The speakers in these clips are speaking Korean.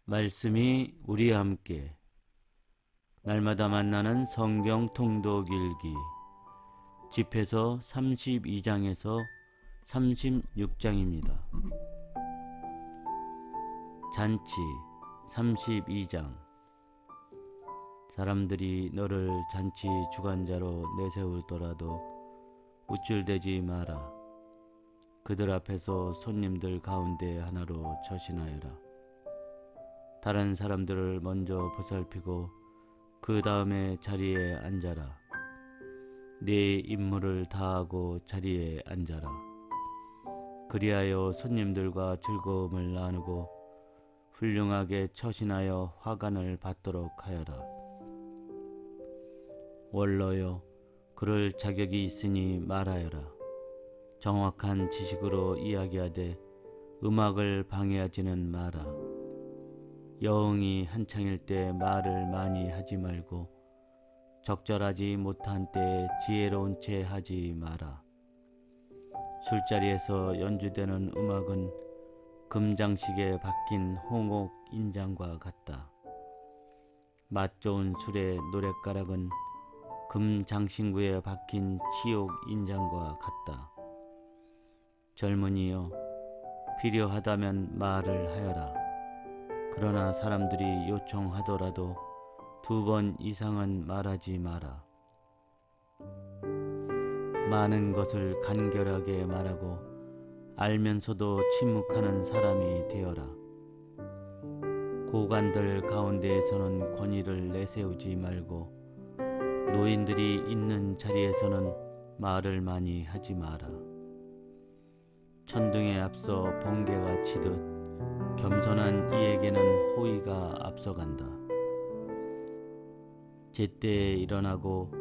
말씀이 우리와 함께 날마다 만나는 성경 통독 일기 집회서 32장에서 36장입니다. 잔치 32장. 사람들이 너를 잔치 주관자로 내세우더라도 우쭐대지 마라. 그들 앞에서 손님들 가운데 하나로 처신하여라. 다른 사람들을 먼저 보살피고 그 다음에 자리에 앉아라. 네 임무를 다하고 자리에 앉아라. 그리하여 손님들과 즐거움을 나누고 훌륭하게 처신하여 화관을 받도록 하여라. 원로여, 그럴 자격이 있으니 말하여라. 정확한 지식으로 이야기하되 음악을 방해하지는 마라. 여흥이 한창일 때 말을 많이 하지 말고 적절하지 못한 때에 지혜로운 채 하지 마라. 술자리에서 연주되는 음악은 금장식에 박힌 홍옥 인장과 같다. 맛 좋은 술의 노랫가락은 금장신구에 박힌 치옥 인장과 같다. 젊은이여, 필요하다면 말을 하여라. 그러나 사람들이 요청하더라도 2번 이상은 말하지 마라. 많은 것을 간결하게 말하고 알면서도 침묵하는 사람이 되어라. 고관들 가운데에서는 권위를 내세우지 말고 노인들이 있는 자리에서는 말을 많이 하지 마라. 천둥에 앞서 번개가 치듯 겸손한 이에게는 호의가 앞서간다. 제때에 일어나고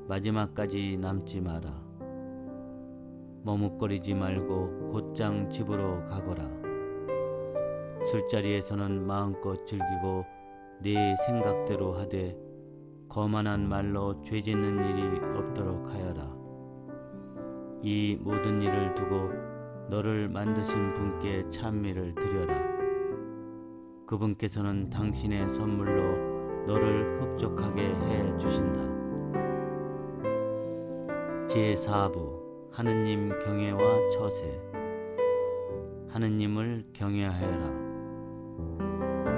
마지막까지 남지 마라. 머뭇거리지 말고 곧장 집으로 가거라. 술자리에서는 마음껏 즐기고 네 생각대로 하되 거만한 말로 죄짓는 일이 없도록 하여라. 이 모든 일을 두고 너를 만드신 분께 찬미를 드려라. 그분께서는 당신의 선물로 너를 흡족하게 해 주신다. 제4부 하느님 경외와 처세. 하느님을 경외하여라.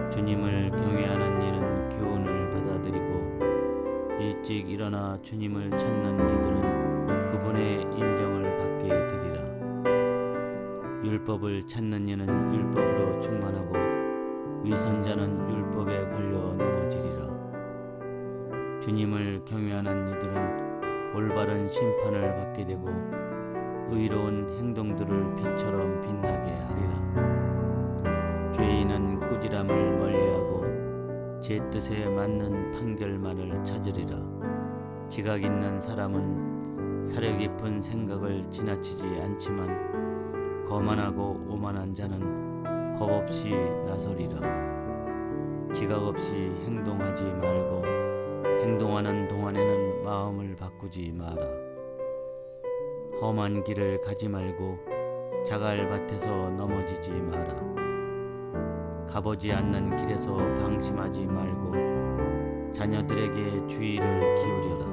주님을 경외하는 이는 교훈을 받아들이고 일찍 일어나 주님을 찾는 이들은 그분의 인정을 받게 되리라. 율법을 찾는 이는 율법으로 충만하고 위선자는 율법에 걸려 넘어지리라. 주님을 경외하는 이들은 올바른 심판을 받게 되고 의로운 행동들을 빛처럼 빛나게 하리라. 죄인은 꾸지람을 멀리하고 제 뜻에 맞는 판결만을 찾으리라. 지각 있는 사람은 사려 깊은 생각을 지나치지 않지만 거만하고 오만한 자는 겁없이 나서리라. 지각 없이 행동하지 말고 행동하는 동안에는 마음을 바꾸지 마라. 험한 길을 가지 말고 자갈밭에서 넘어지지 마라. 가보지 않는 길에서 방심하지 말고 자녀들에게 주의를 기울여라.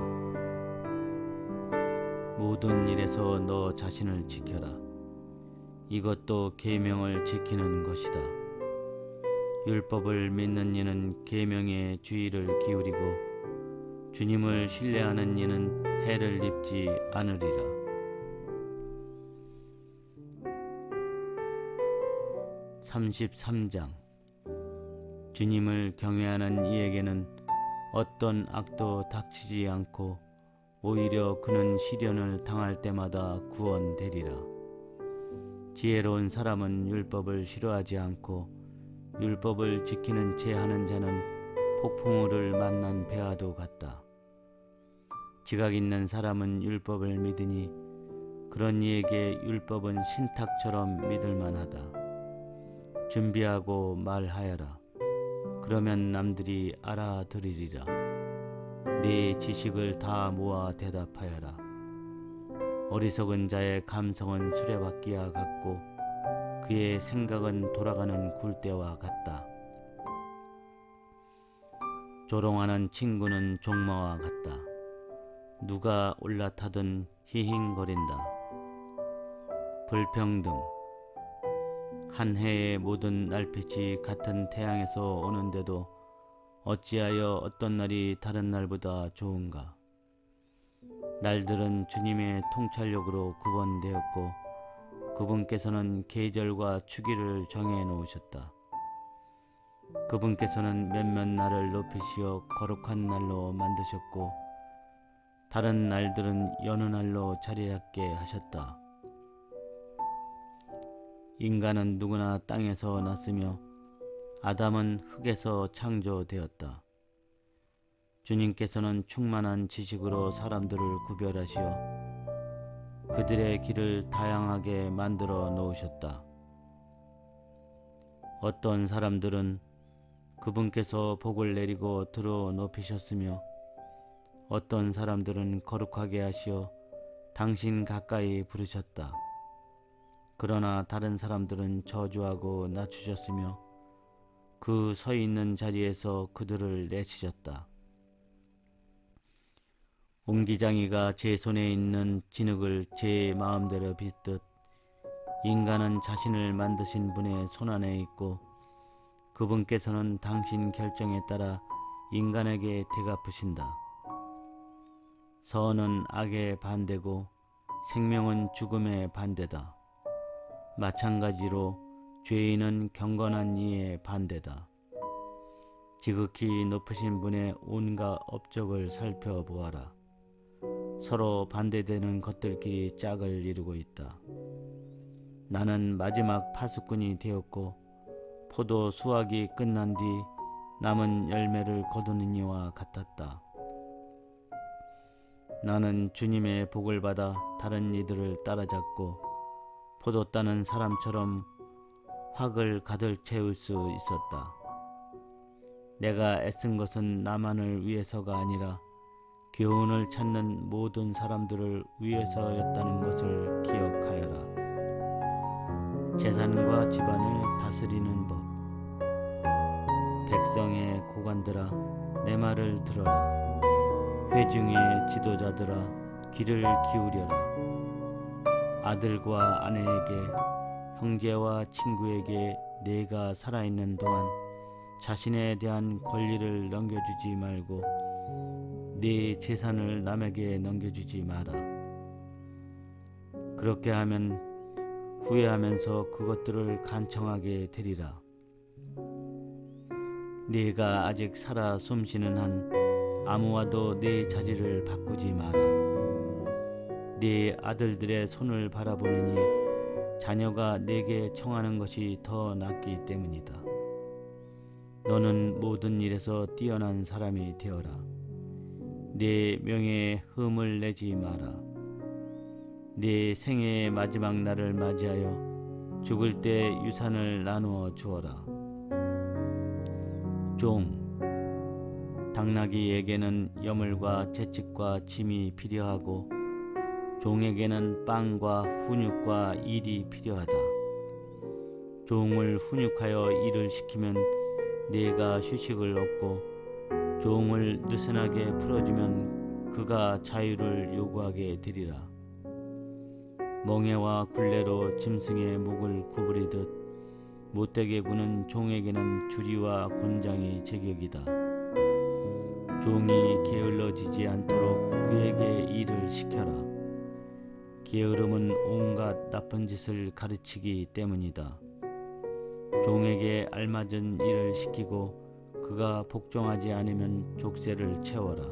모든 일에서 너 자신을 지켜라. 이것도 계명을 지키는 것이다. 율법을 믿는 이는 계명에 주의를 기울이고 주님을 신뢰하는 이는 해를 입지 않으리라. (33장) 주님을 경외하는 이에게는 어떤 악도 닥치지 않고 오히려 그는 시련을 당할 때마다 구원되리라. 지혜로운 사람은 율법을 싫어하지 않고 율법을 지키는 채 하는 자는 폭풍우를 만난 배와도 같다. 지각 있는 사람은 율법을 믿으니 그런 이에게 율법은 신탁처럼 믿을만하다. 준비하고 말하여라. 그러면 남들이 알아들으리라. 네 지식을 다 모아 대답하여라. 어리석은 자의 감성은 수레바퀴와 같고 그의 생각은 돌아가는 굴대와 같다. 조롱하는 친구는 종마와 같다. 누가 올라타든 히힝거린다. 불평등. 한 해의 모든 날빛이 같은 태양에서 오는데도 어찌하여 어떤 날이 다른 날보다 좋은가? 날들은 주님의 통찰력으로 구분되었고 그분께서는 계절과 주기를 정해 놓으셨다. 그분께서는 몇몇 날을 높이시어 거룩한 날로 만드셨고 다른 날들은 여느 날로 자리잡게 하셨다. 인간은 누구나 땅에서 났으며 아담은 흙에서 창조되었다. 주님께서는 충만한 지식으로 사람들을 구별하시어 그들의 길을 다양하게 만들어 놓으셨다. 어떤 사람들은 그분께서 복을 내리고 들어 높이셨으며 어떤 사람들은 거룩하게 하시어 당신 가까이 부르셨다. 그러나 다른 사람들은 저주하고 낮추셨으며 그 서 있는 자리에서 그들을 내치셨다. 옹기장이가 제 손에 있는 진흙을 제 마음대로 빚듯 인간은 자신을 만드신 분의 손안에 있고 그분께서는 당신 결정에 따라 인간에게 되갚으신다. 선은 악의 반대고 생명은 죽음의 반대다. 마찬가지로 죄인은 경건한 이의 반대다. 지극히 높으신 분의 온갖 업적을 살펴보아라. 서로 반대되는 것들끼리 짝을 이루고 있다. 나는 마지막 파수꾼이 되었고 포도 수확이 끝난 뒤 남은 열매를 거두는 이와 같았다. 나는 주님의 복을 받아 다른 이들을 따라잡고 포도 따는 사람처럼 확을 가득 채울 수 있었다. 내가 애쓴 것은 나만을 위해서가 아니라 교훈을 찾는 모든 사람들을 위해서였다는 것을 기억하여라. 재산과 집안을 다스리는 법. 백성의 고관들아, 내 말을 들어라. 회중의 지도자들아, 귀를 기울여라. 아들과 아내에게, 형제와 친구에게 내가 살아있는 동안 자신에 대한 권리를 넘겨주지 말고 네 재산을 남에게 넘겨주지 마라. 그렇게 하면 후회하면서 그것들을 간청하게 되리라. 네가 아직 살아 숨쉬는 한 아무와도 네 자리를 바꾸지 마라. 네 아들들의 손을 바라보느니 자녀가 내게 청하는 것이 더 낫기 때문이다. 너는 모든 일에서 뛰어난 사람이 되어라. 네 명예에 흠을 내지 마라. 네 생애의 마지막 날을 맞이하여 죽을 때 유산을 나누어 주어라. 종. 당나귀에게는 여물과 채찍과 짐이 필요하고 종에게는 빵과 훈육과 일이 필요하다. 종을 훈육하여 일을 시키면 네가 휴식을 얻고 종을 느슨하게 풀어주면 그가 자유를 요구하게 되리라. 멍에와 굴레로 짐승의 목을 구부리듯 못되게 구는 종에게는 주리와 곤장이 제격이다. 종이 게을러지지 않도록 그에게 일을 시켜라. 게으름은 온갖 나쁜 짓을 가르치기 때문이다. 종에게 알맞은 일을 시키고 그가 복종하지 않으면 족쇄를 채워라.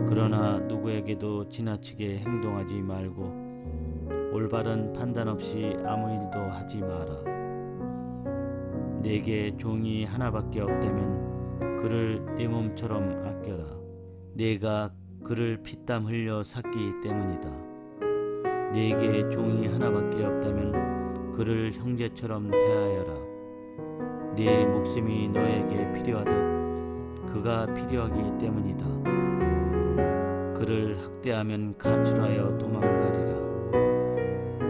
그러나 누구에게도 지나치게 행동하지 말고 올바른 판단 없이 아무 일도 하지 마라. 내게 종이 하나밖에 없다면 그를 내 몸처럼 아껴라. 내가 그를 피땀 흘려 샀기 때문이다. 내게 종이 하나밖에 없다면 그를 형제처럼 대하여라. 네 목숨이 너에게 필요하듯 그가 필요하기 때문이다. 그를 학대하면 가출하여 도망가리라.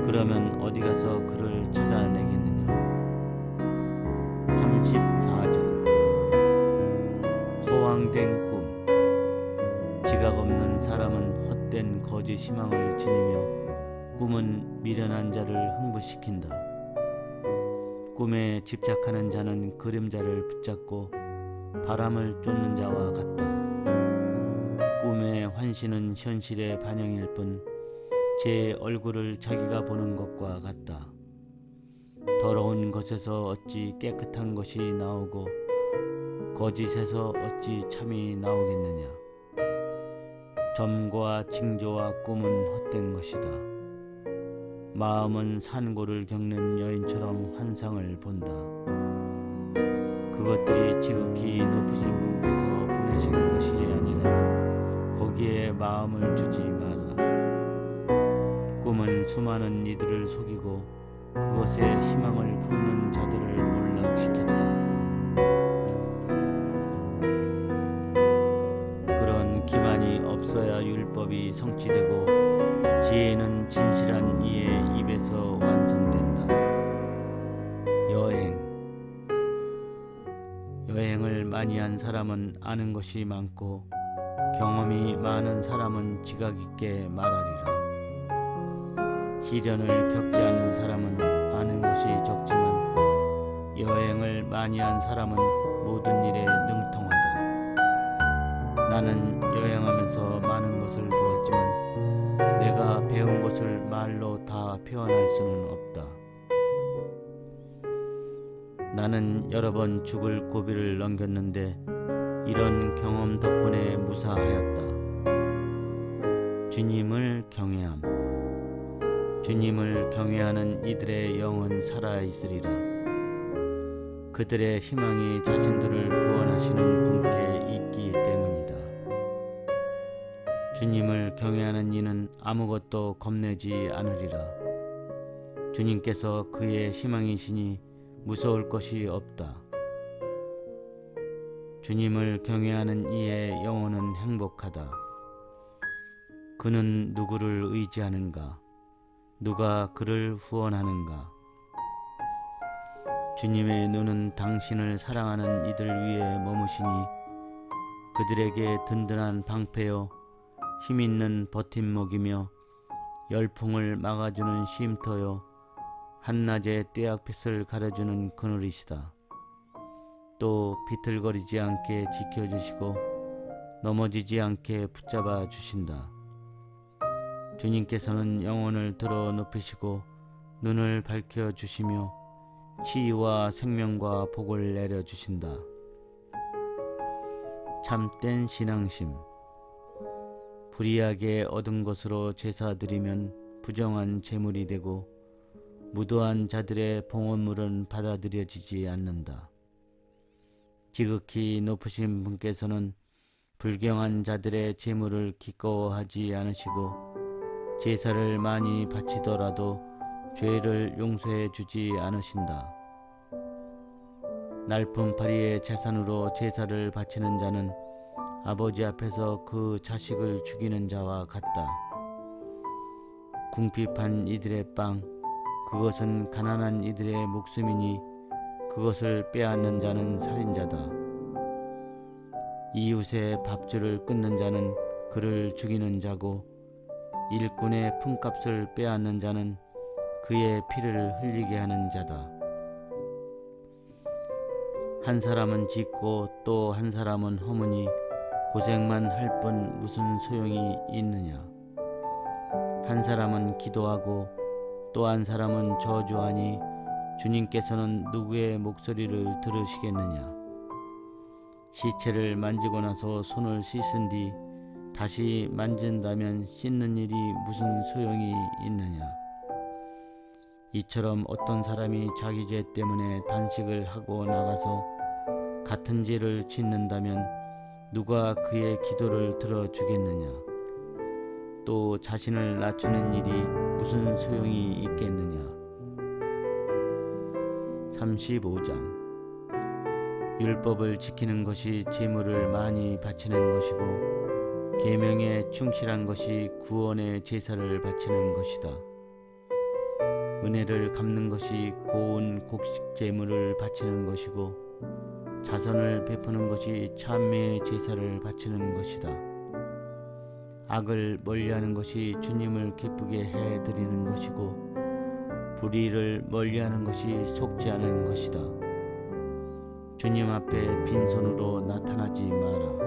그러면 어디 가서 그를 찾아내겠느냐. 34절. 변형된 꿈. 지각 없는 사람은 헛된 거짓 희망을 지니며 꿈은 미련한 자를 흥분시킨다. 꿈에 집착하는 자는 그림자를 붙잡고 바람을 쫓는 자와 같다. 꿈의 환시는 현실의 반영일 뿐 제 얼굴을 자기가 보는 것과 같다. 더러운 것에서 어찌 깨끗한 것이 나오고 거짓에서 어찌 참이 나오겠느냐. 점과 징조와 꿈은 헛된 것이다. 마음은 산고를 겪는 여인처럼 환상을 본다. 그것들이 지극히 높으신 분께서 보내신 것이 아니라면 거기에 마음을 주지 마라. 꿈은 수많은 이들을 속이고 그것에 희망을 품는 자들을 몰락시켰다. 그런 기만이 없어야 율법이 성취되고 지혜는 진실한 이의 입에서 완성된다. 여행을 많이 한 사람은 아는 것이 많고 경험이 많은 사람은 지각 있게 말하리라. 시련을 겪지 않은 사람은 아는 것이 적지만 여행을 많이 한 사람은 모든 일에 능통하다. 나는 여행하면서 많은 것을 보았지만 내가 배운 것을 말로 다 표현할 수는 없다. 나는 여러 번 죽을 고비를 넘겼는데 이런 경험 덕분에 무사하였다. 주님을 경외함. 주님을 경외하는 이들의 영은 살아있으리라. 그들의 희망이 자신들을 구원하시는 분께 있기 때문이다. 주님을 경외하는 이는 아무것도 겁내지 않으리라. 주님께서 그의 희망이시니 무서울 것이 없다. 주님을 경외하는 이의 영혼은 행복하다. 그는 누구를 의지하는가? 누가 그를 후원하는가? 주님의 눈은 당신을 사랑하는 이들 위에 머무시니 그들에게 든든한 방패요 힘있는 버팀목이며 열풍을 막아주는 쉼터요 한낮의 떼약볕을 가려주는 그늘이시다. 또 비틀거리지 않게 지켜주시고 넘어지지 않게 붙잡아 주신다. 주님께서는 영혼을 들어 높이시고 눈을 밝혀주시며 치유와 생명과 복을 내려주신다. 참된 신앙심. 불의하게 얻은 것으로 제사 드리면 부정한 제물이 되고 무도한 자들의 봉헌물은 받아들여지지 않는다. 지극히 높으신 분께서는 불경한 자들의 제물을 기꺼워하지 않으시고 제사를 많이 바치더라도 죄를 용서해 주지 않으신다. 날품팔이의 재산으로 제사를 바치는 자는 아버지 앞에서 그 자식을 죽이는 자와 같다. 궁핍한 이들의 빵, 그것은 가난한 이들의 목숨이니 그것을 빼앗는 자는 살인자다. 이웃의 밥줄을 끊는 자는 그를 죽이는 자고 일꾼의 품값을 빼앗는 자는 그의 피를 흘리게 하는 자다. 한 사람은 짓고 또 한 사람은 허무니 고생만 할 뿐 무슨 소용이 있느냐. 한 사람은 기도하고 또 한 사람은 저주하니 주님께서는 누구의 목소리를 들으시겠느냐. 시체를 만지고 나서 손을 씻은 뒤 다시 만진다면 씻는 일이 무슨 소용이 있느냐. 이처럼 어떤 사람이 자기 죄 때문에 단식을 하고 나가서 같은 죄를 짓는다면 누가 그의 기도를 들어주겠느냐. 또 자신을 낮추는 일이 무슨 소용이 있겠느냐. 35장. 율법을 지키는 것이 제물을 많이 바치는 것이고 계명에 충실한 것이 구원의 제사를 바치는 것이다. 은혜를 갚는 것이 고운 곡식 제물을 바치는 것이고 자선을 베푸는 것이 참회의 제사를 바치는 것이다. 악을 멀리하는 것이 주님을 기쁘게 해드리는 것이고 불의를 멀리하는 것이 속지 않은 것이다. 주님 앞에 빈손으로 나타나지 마라.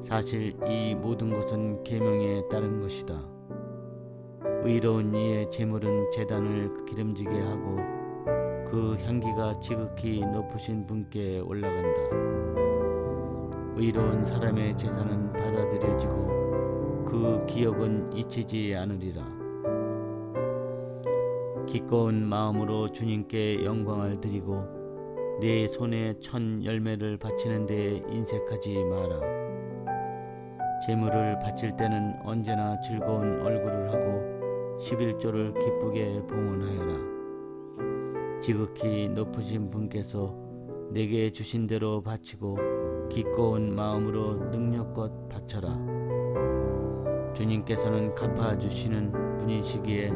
사실 이 모든 것은 계명에 따른 것이다. 의로운 이의 제물은 제단을 기름지게 하고 그 향기가 지극히 높으신 분께 올라간다. 의로운 사람의 제사는 받아들여지고 그 기억은 잊히지 않으리라. 기꺼운 마음으로 주님께 영광을 드리고 내 손에 첫 열매를 바치는 데에 인색하지 마라. 제물을 바칠 때는 언제나 즐거운 얼굴을 하고 11조를 기쁘게 봉헌하여라. 지극히 높으신 분께서 내게 주신 대로 바치고 기꺼운 마음으로 능력껏 바쳐라. 주님께서는 갚아주시는 분이시기에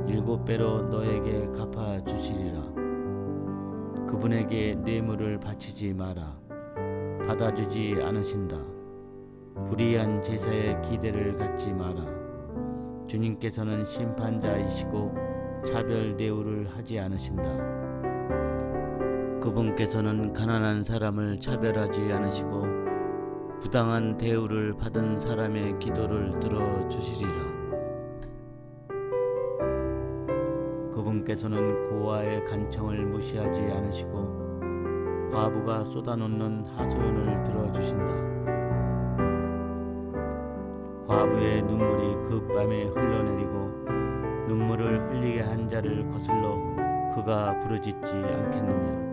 7배로 너에게 갚아주시리라. 그분에게 뇌물을 바치지 마라. 받아주지 않으신다. 불의한 제사에 기대를 갖지 마라. 주님께서는 심판자이시고 차별 대우를 하지 않으신다. 그분께서는 가난한 사람을 차별하지 않으시고 부당한 대우를 받은 사람의 기도를 들어주시리라. 그분께서는 고아의 간청을 무시하지 않으시고 과부가 쏟아놓는 하소연을 들어주신다. 과부의 눈물이 그 밤에 흘러내리고 눈물을 흘리게 한 자를 거슬러 그가 부르짖지 않겠느냐.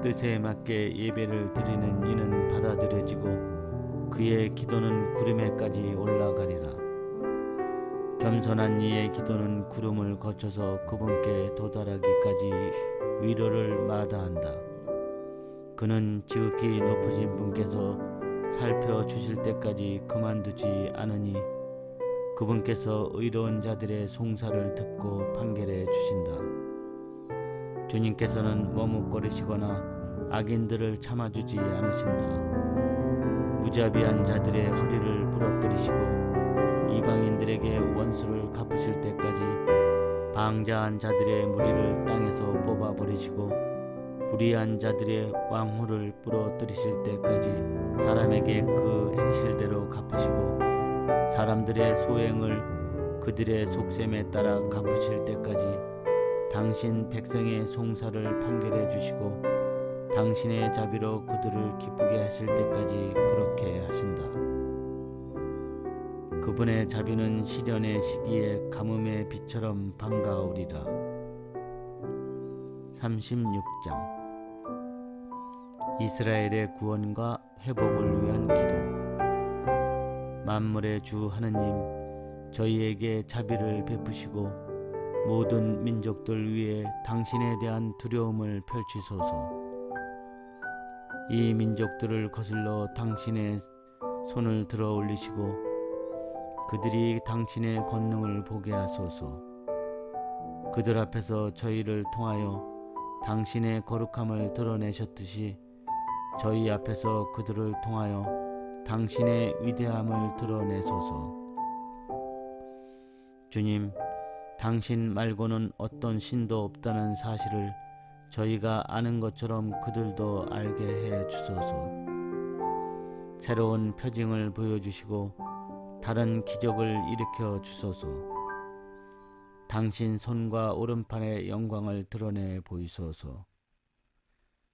뜻에 맞게 예배를 드리는 이는 받아들여지고 그의 기도는 구름에까지 올라가리라. 겸손한 이의 기도는 구름을 거쳐서 그분께 도달하기까지 위로를 마다한다. 그는 지극히 높으신 분께서 살펴주실 때까지 그만두지 않으니 그분께서 의로운 자들의 송사를 듣고 판결해 주신다. 주님께서는 머뭇거리시거나 악인들을 참아주지 않으신다. 무자비한 자들의 허리를 부러뜨리시고 이방인들에게 원수를 갚으실 때까지 방자한 자들의 무리를 땅에서 뽑아버리시고 불의한 자들의 왕후를 부러뜨리실 때까지 사람에게 그 행실대로 갚으시고 사람들의 소행을 그들의 속셈에 따라 갚으실 때까지 당신 백성의 송사를 판결해 주시고 당신의 자비로 그들을 기쁘게 하실 때까지 그렇게 하신다. 그분의 자비는 시련의 시기에 가뭄의 빛처럼 반가우리라. 36장 이스라엘의 구원과 회복을 위한 기도. 만물의 주 하느님, 저희에게 자비를 베푸시고 모든 민족들 위에 당신에 대한 두려움을 펼치소서. 이 민족들을 거슬러 당신의 손을 들어 올리시고 그들이 당신의 권능을 보게 하소서. 그들 앞에서 저희를 통하여 당신의 거룩함을 드러내셨듯이 저희 앞에서 그들을 통하여 당신의 위대함을 드러내소서. 주님, 당신 말고는 어떤 신도 없다는 사실을 저희가 아는 것처럼 그들도 알게 해 주소서. 새로운 표징을 보여주시고 다른 기적을 일으켜 주소서. 당신 손과 오른팔의 영광을 드러내 보이소서.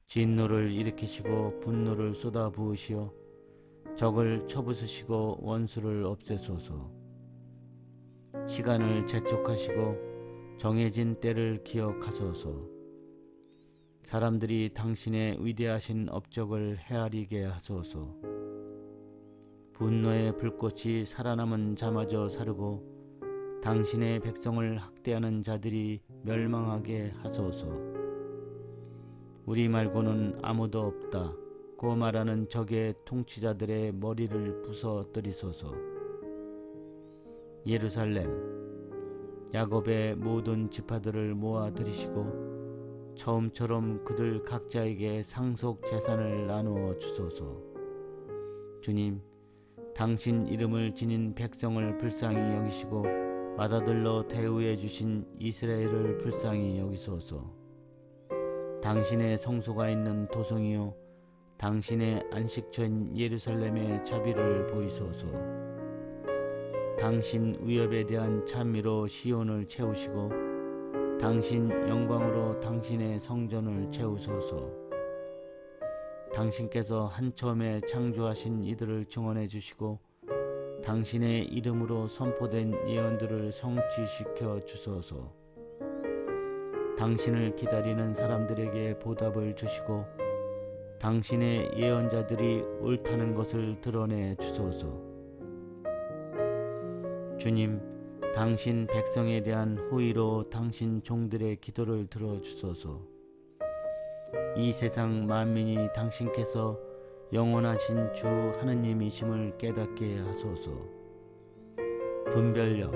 진노를 일으키시고 분노를 쏟아 부으시어 적을 쳐부수시고 원수를 없애소서. 시간을 재촉하시고 정해진 때를 기억하소서. 사람들이 당신의 위대하신 업적을 헤아리게 하소서. 분노의 불꽃이 살아남은 자마저 사르고 당신의 백성을 학대하는 자들이 멸망하게 하소서. 우리 말고는 아무도 없다 고 말하는 적의 통치자들의 머리를 부서뜨리소서. 예루살렘, 야곱의 모든 지파들을 모아 들이시고 처음처럼 그들 각자에게 상속 재산을 나누어 주소서. 주님, 당신 이름을 지닌 백성을 불쌍히 여기시고 맏아들로 대우해 주신 이스라엘을 불쌍히 여기소서. 당신의 성소가 있는 도성이요 당신의 안식처인 예루살렘의 자비를 보이소서. 당신 위협에 대한 찬미로 시온을 채우시고 당신 영광으로 당신의 성전을 채우소서. 당신께서 한처음에 창조하신 이들을 증언해 주시고 당신의 이름으로 선포된 예언들을 성취시켜 주소서. 당신을 기다리는 사람들에게 보답을 주시고 당신의 예언자들이 옳다는 것을 드러내 주소서. 주님, 당신 백성에 대한 호의로 당신 종들의 기도를 들어주소서. 이 세상 만민이 당신께서 영원하신 주 하느님이심을 깨닫게 하소서. 분별력.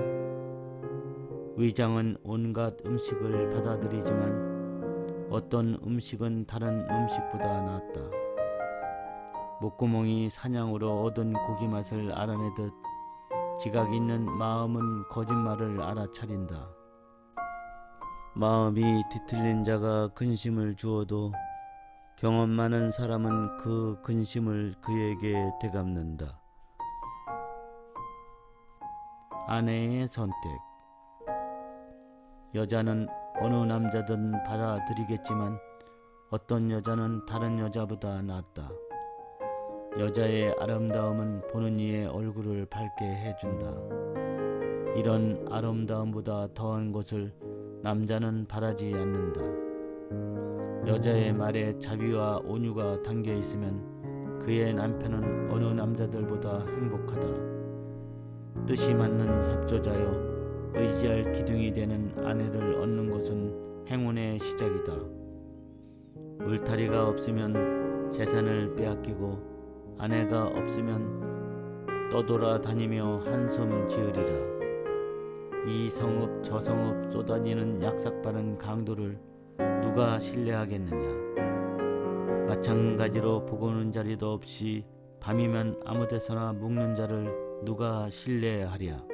위장은 온갖 음식을 받아들이지만 어떤 음식은 다른 음식보다 낫다. 목구멍이 사냥으로 얻은 고기 맛을 알아내듯 지각 있는 마음은 거짓말을 알아차린다. 마음이 뒤틀린 자가 근심을 주어도 경험 많은 사람은 그 근심을 그에게 되갚는다. 아내의 선택. 여자는 어느 남자든 받아들이겠지만 어떤 여자는 다른 여자보다 낫다. 여자의 아름다움은 보는 이의 얼굴을 밝게 해준다. 이런 아름다움보다 더한 것을 남자는 바라지 않는다. 여자의 말에 자비와 온유가 담겨 있으면 그의 남편은 어느 남자들보다 행복하다. 뜻이 맞는 협조자여 의지할 기둥이 되는 아내를 얻는 것은 행운의 시작이다. 울타리가 없으면 재산을 빼앗기고 아내가 없으면 떠돌아다니며 한숨 지으리라. 이 성읍 저 성읍 쏟아지는 약삭빠른 강도를 누가 신뢰하겠느냐. 마찬가지로 보고는 자리도 없이 밤이면 아무데서나 묵는 자를 누가 신뢰하랴.